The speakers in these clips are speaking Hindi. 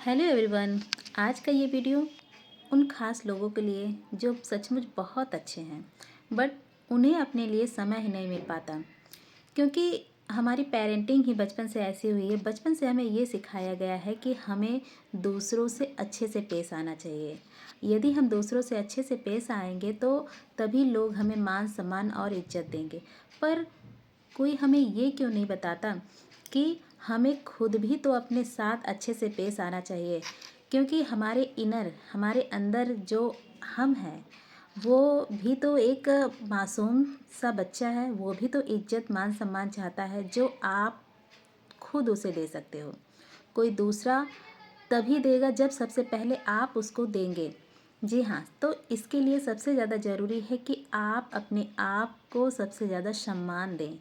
Hello everyone. आज का ये वीडियो उन खास लोगों के लिए जो सचमुच बहुत अच्छे हैं बट उन्हें अपने लिए समय ही नहीं मिल पाता, क्योंकि हमारी पेरेंटिंग ही बचपन से ऐसी हुई है। बचपन से हमें ये सिखाया गया है कि हमें दूसरों से अच्छे से पेश आना चाहिए। यदि हम दूसरों से अच्छे से पेश आएंगे तो तभी लोग हमें मान सम्मान और इज्जत देंगे। पर कोई हमें ये क्यों नहीं बताता कि हमें खुद भी तो अपने साथ अच्छे से पेश आना चाहिए, क्योंकि हमारे अंदर जो हम हैं वो भी तो एक मासूम सा बच्चा है। वो भी तो इज्जत मान सम्मान चाहता है जो आप खुद उसे दे सकते हो। कोई दूसरा तभी देगा जब सबसे पहले आप उसको देंगे। जी हाँ, तो इसके लिए सबसे ज़्यादा ज़रूरी है कि आप अपने आप को सबसे ज़्यादा सम्मान दें,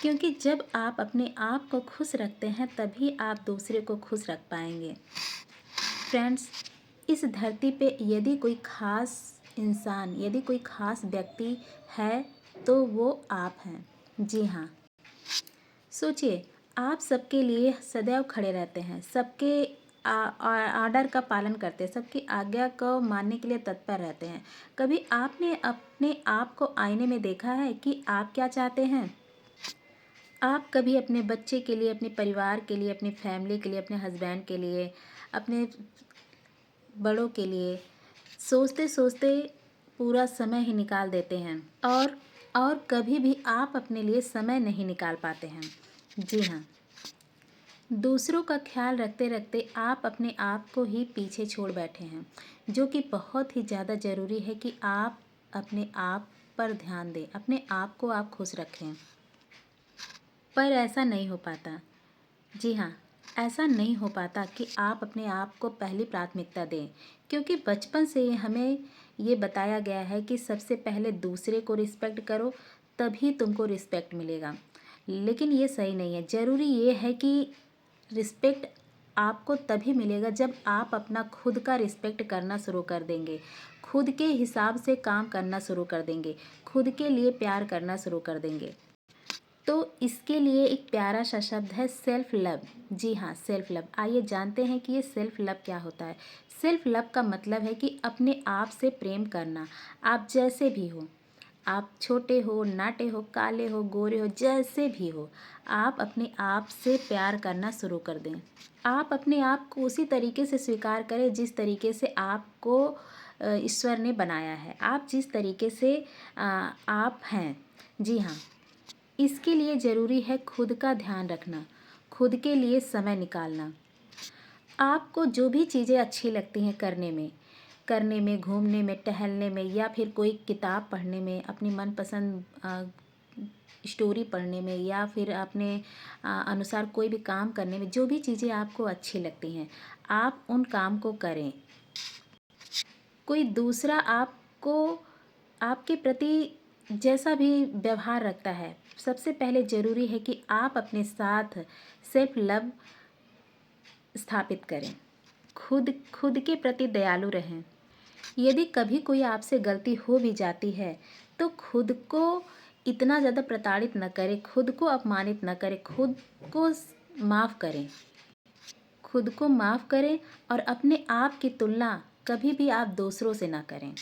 क्योंकि जब आप अपने आप को खुश रखते हैं तभी आप दूसरे को खुश रख पाएंगे। फ्रेंड्स, इस धरती पे यदि कोई खास इंसान, यदि कोई खास व्यक्ति है तो वो आप हैं। जी हाँ, सोचिए, आप सबके लिए सदैव खड़े रहते हैं, सबके ऑर्डर का पालन करते हैं, सबकी आज्ञा को मानने के लिए तत्पर रहते हैं। कभी आपने अपने आप को आईने में देखा है कि आप क्या चाहते हैं? आप कभी अपने बच्चे के लिए, अपने परिवार के लिए, अपनी फैमिली के लिए, अपने हस्बैंड के लिए, अपने बड़ों के लिए सोचते सोचते पूरा समय ही निकाल देते हैं और कभी भी आप अपने लिए समय नहीं निकाल पाते हैं। जी हाँ, दूसरों का ख्याल रखते रखते आप अपने आप को ही पीछे छोड़ बैठे हैं, जो कि बहुत ही ज़्यादा ज़रूरी है कि आप अपने आप पर ध्यान दें, अपने आप को आप खुश रखें। पर ऐसा नहीं हो पाता। जी हाँ, ऐसा नहीं हो पाता कि आप अपने आप को पहली प्राथमिकता दें, क्योंकि बचपन से ही हमें ये बताया गया है कि सबसे पहले दूसरे को रिस्पेक्ट करो, तभी तुमको रिस्पेक्ट मिलेगा। लेकिन ये सही नहीं है। ज़रूरी ये है कि रिस्पेक्ट आपको तभी मिलेगा जब आप अपना खुद का रिस्पेक्ट करना शुरू कर देंगे, खुद के हिसाब से काम करना शुरू कर देंगे, खुद के लिए प्यार करना शुरू कर देंगे। तो इसके लिए एक प्यारा सा शब्द है, सेल्फ लव। जी हाँ, सेल्फ लव। आइए जानते हैं कि ये सेल्फ लव क्या होता है। सेल्फ लव का मतलब है कि अपने आप से प्रेम करना। आप जैसे भी हो, आप छोटे हो, नाटे हो, काले हो, गोरे हो, जैसे भी हो, आप अपने आप से प्यार करना शुरू कर दें। आप अपने आप को उसी तरीके से स्वीकार करें जिस तरीके से आपको ईश्वर ने बनाया है, आप जिस तरीके से आप हैं। जी हाँ, इसके लिए ज़रूरी है खुद का ध्यान रखना, खुद के लिए समय निकालना। आपको जो भी चीज़ें अच्छी लगती हैं करने में, घूमने में, टहलने में, या फिर कोई किताब पढ़ने में, अपनी मनपसंद स्टोरी पढ़ने में, या फिर अपने अनुसार कोई भी काम करने में, जो भी चीज़ें आपको अच्छी लगती हैं आप उन काम को करें। कोई दूसरा आपको, आपके प्रति जैसा भी व्यवहार रखता है, सबसे पहले ज़रूरी है कि आप अपने साथ सेल्फ लव स्थापित करें। खुद के प्रति दयालु रहें। यदि कभी कोई आपसे गलती हो भी जाती है तो खुद को इतना ज़्यादा प्रताड़ित न करें, खुद को अपमानित न करें, खुद को माफ़ करें। खुद को माफ़ करें और अपने आप की तुलना कभी भी आप दूसरों से ना करें।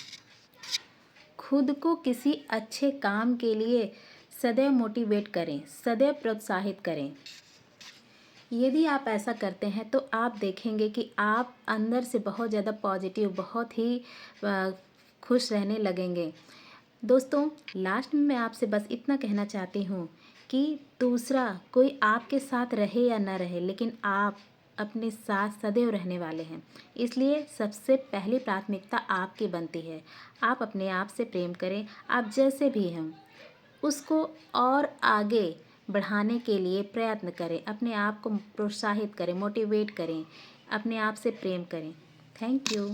खुद को किसी अच्छे काम के लिए सदैव मोटिवेट करें, सदैव प्रोत्साहित करें। यदि आप ऐसा करते हैं तो आप देखेंगे कि आप अंदर से बहुत ज़्यादा पॉजिटिव, बहुत ही खुश रहने लगेंगे। दोस्तों, लास्ट में मैं आपसे बस इतना कहना चाहती हूँ कि दूसरा कोई आपके साथ रहे या ना रहे, लेकिन आप अपने साथ सदैव रहने वाले हैं। इसलिए सबसे पहली प्राथमिकता आपकी बनती है। आप अपने आप से प्रेम करें, आप जैसे भी हैं उसको और आगे बढ़ाने के लिए प्रयत्न करें, अपने आप को प्रोत्साहित करें, मोटिवेट करें, अपने आप से प्रेम करें। Thank you.